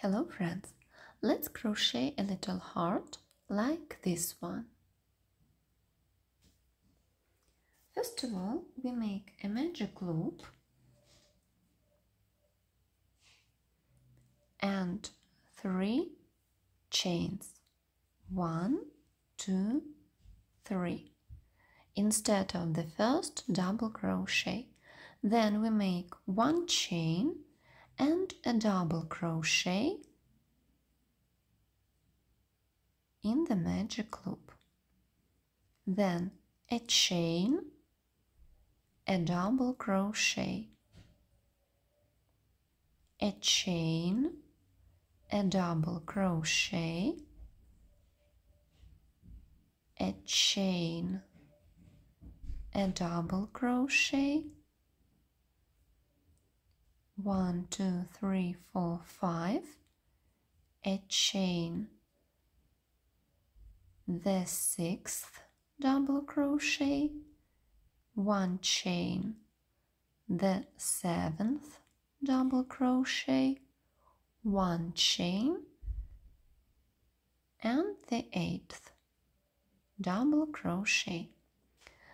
Hello friends, let's crochet a little heart like this one. First of all, we make a magic loop and 3 chains. 1, 2, 3. Instead of the first double crochet, then we make 1 chain and a double crochet in the magic loop. Then a chain, a double crochet, a chain, a double crochet, a chain, a double crochet, 1, 2, 3, 4, 5, a chain, the 6th double crochet, 1 chain, the 7th double crochet, 1 chain, and the 8th double crochet.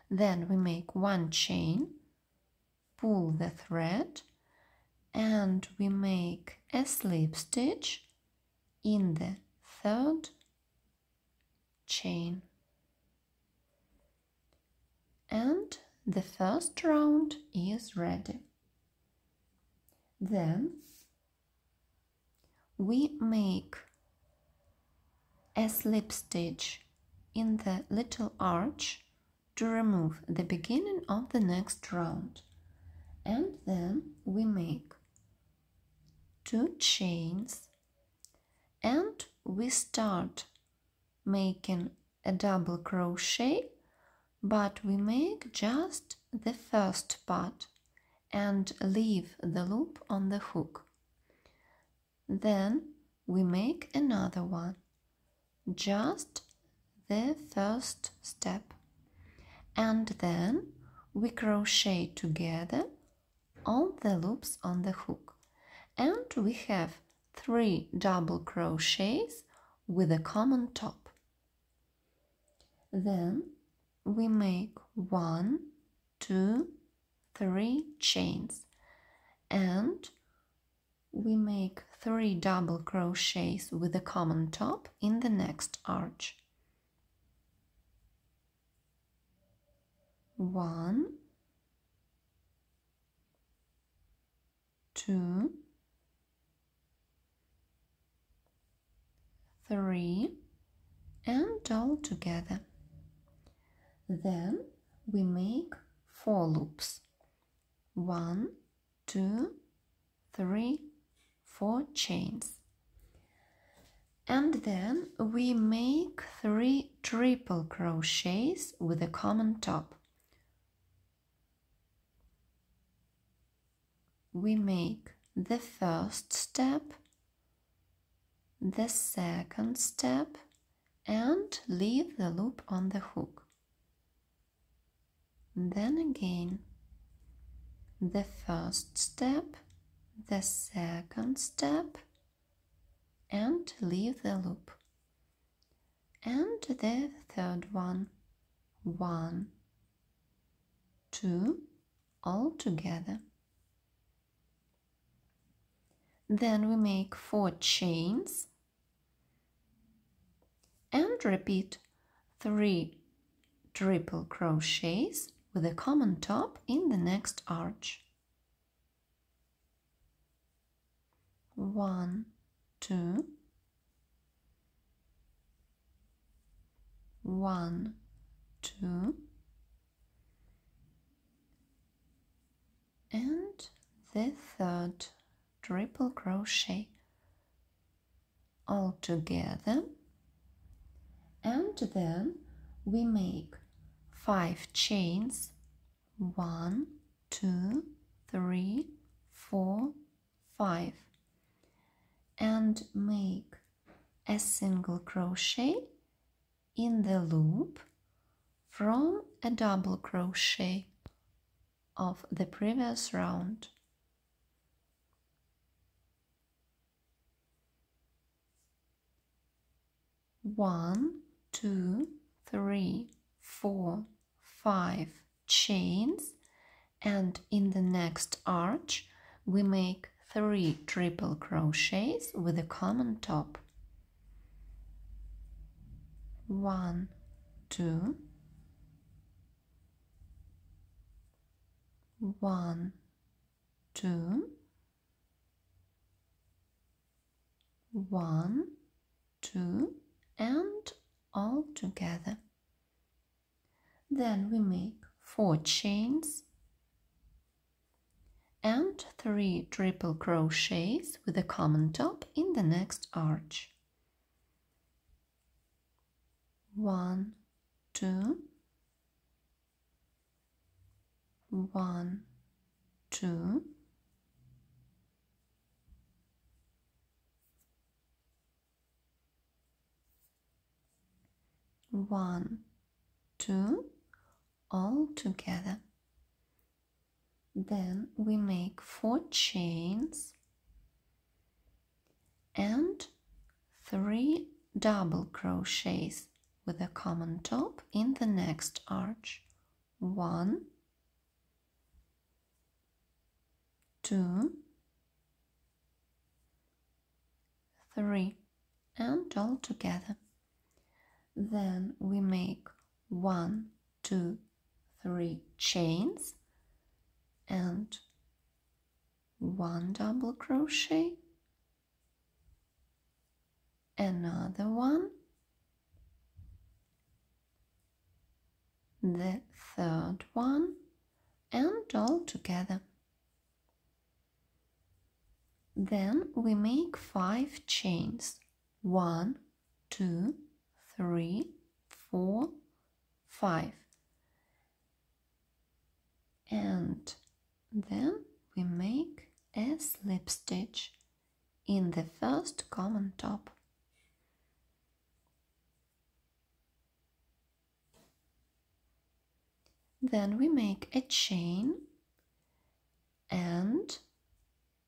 Then we make 1 chain, pull the thread, and we make a slip stitch in the 3rd chain. And the first round is ready. Then we make a slip stitch in the little arch to remove the beginning of the next round. And then we make 2 chains and we start making a double crochet, but we make just the first part and leave the loop on the hook. Then we make another one, just the first step, and then we crochet together all the loops on the hook, and we have 3 double crochets with a common top. Then we make 1, 2, 3 chains and we make 3 double crochets with a common top in the next arch. 1, 2, 3, and all together. Then we make 4 loops. 1, 2, 3, 4 chains. And then we make 3 triple crochets with a common top. We make the first step, the second step, and leave the loop on the hook. Then again, the first step, the second step, and leave the loop. And the third one, 1, 2, all together. Then we make 4 chains and repeat 3 triple crochets with a common top in the next arch. 1, 2, 1, 2, and the 3rd triple crochet all together, and then we make 5 chains, 1, 2, 3, 4, 5, and make a single crochet in the loop from a double crochet of the previous round. 1, 2, 3, 4, 5 chains, and in the next arch we make 3 triple crochets with a common top. 1, 2, 1, 2, 1, 2, and all together. Then we make 4 chains and 3 triple crochets with a common top in the next arch. 1, 2, 1, 2, 1, 2, all together. Then we make 4 chains and 3 double crochets with a common top in the next arch. 1, 2, 3, and all together. Then we make 1, 2, 3 chains and 1 double crochet, another one, the third one, and all together. Then we make 5 chains. 1, 2, 3, 4, 5. And then we make a slip stitch in the first common top. Then we make a chain and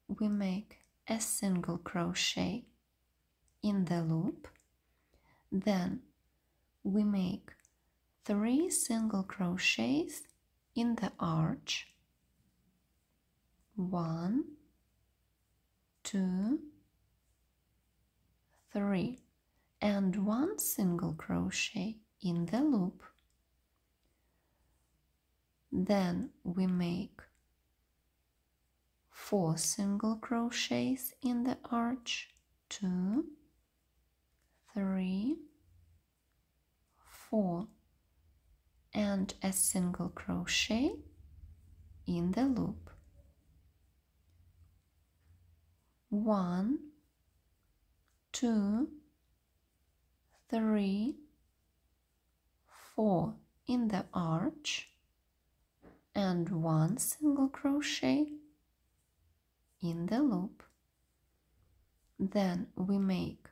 we make a single crochet in the loop. Then we make 3 single crochets in the arch. 1, 2, 3, and 1 single crochet in the loop. Then we make 4 single crochets in the arch. 2, 3, 4, and a single crochet in the loop. 1, 2, 3, 4 in the arch and 1 single crochet in the loop. Then we make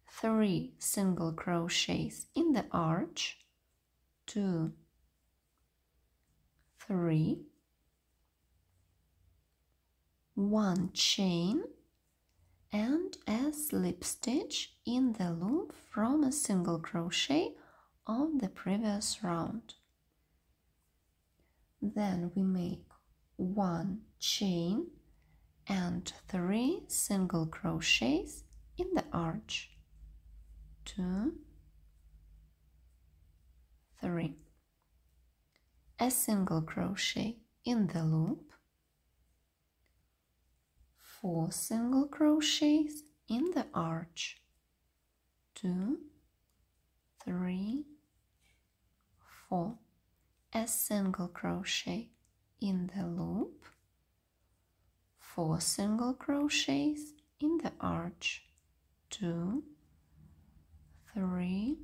3 single crochets in the arch. 2, 3, 1 chain and a slip stitch in the loop from a single crochet of the previous round. Then we make 1 chain and 3 single crochets in the arch. 2, 3, a single crochet in the loop, 4 single crochets in the arch. 2, 3, 4, a single crochet in the loop, 4 single crochets in the arch. 2, 3,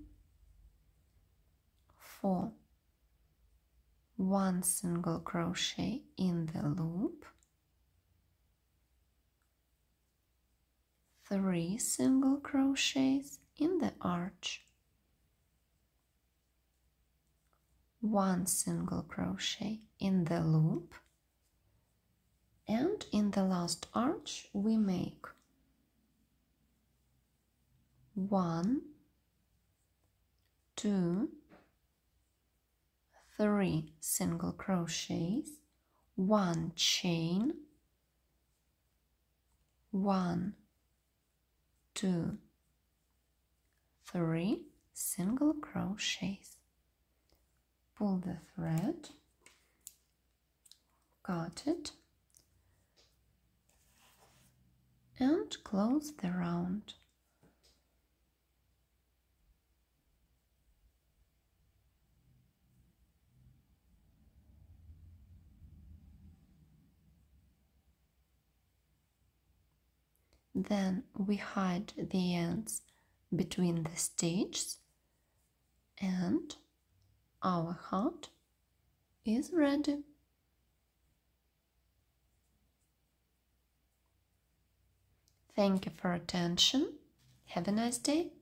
4, 1 single crochet in the loop, 3 single crochets in the arch, 1 single crochet in the loop, and in the last arch we make 1, 2, 3 single crochets, 1 chain, 1, 2, 3 single crochets. Pull the thread, cut it, and close the round. Then we hide the ends between the stitches and our heart is ready. Thank you for attention. Have a nice day.